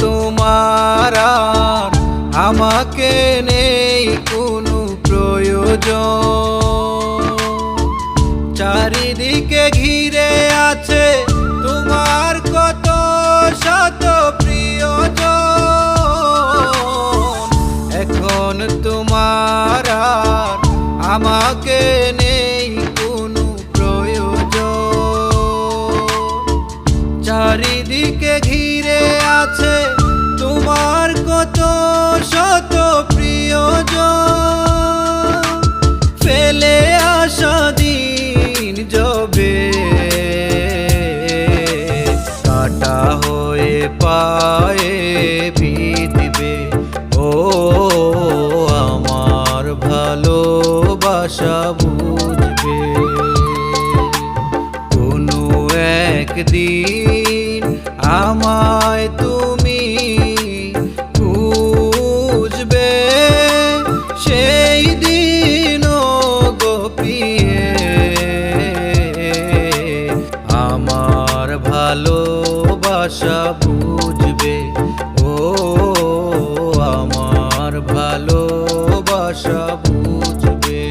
তোমার আর আমাকে নেই কোনো প্রয়োজন। চারিদিকে ঘিরে আছে তোমার কত শত প্রিয়জন। এখন তোমার আর আমাকে নেই কোনো প্রয়োজন। চারিদিকে ঘিরে আছে তোমার কত শত প্রিয়জন। ফেলে আসা দিন যবে কাটা হয়ে পায়ে বিঁধবে। ও আমার ভালোবাসা বুঝবে কোনো একদিন আমায় তুমি খুঁজবে। সেই দিন গো প্রিয়ে আমার ভালোবাসা বুঝবে। ও আমার ভালোবাসা বুঝবে।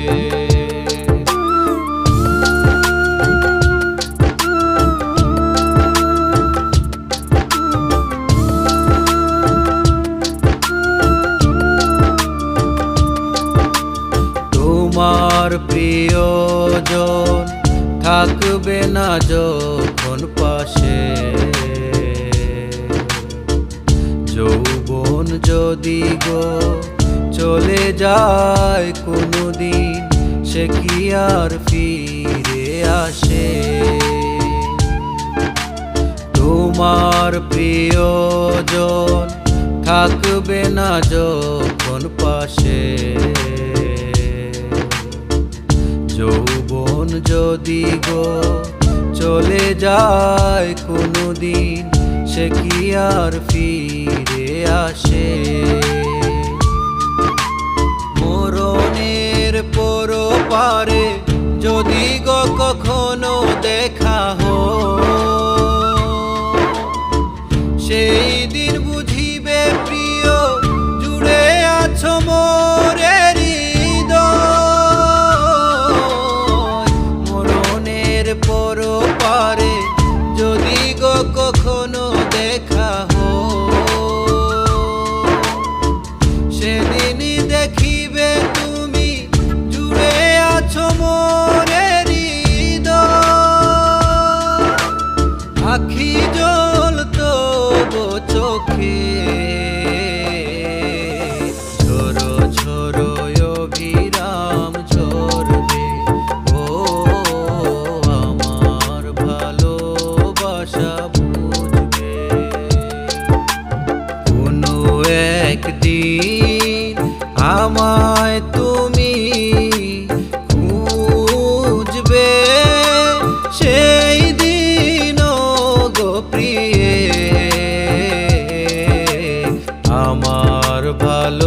তোমার প্রিয়জন থাকবে না যখন পাশে। যৌবন যদি গো চলে যায় কোনোদিন, সে কি আর ফিরে আসে? তোমার প্রিয়জন থাকবে না যখন পাশে। যৌবন যদি গো চলে যায় কোনোদিন, সে কি আর ফিরে আসে? মরণের পরপারে যদি গো কখনো দেখা হয়, সেই দিন বুঝিবে প্রিয় জুড়ে আছো মোরে হৃদয়। মরণের পরপারে যদি গো কখনো দেখা হয়, সেদিনই দেখিবে তুমি জুড়ে আছো মোরে হৃদয়। আখি জ্বলতো চোখে ঝরো ঝরো অভিরাম ঝরবে। ও আমার ভালোবাসা বুঝবে কোনো একদিন আমায় তুমি খুঁজবে। সেই দিন গো প্রিয়ে আমার ভালো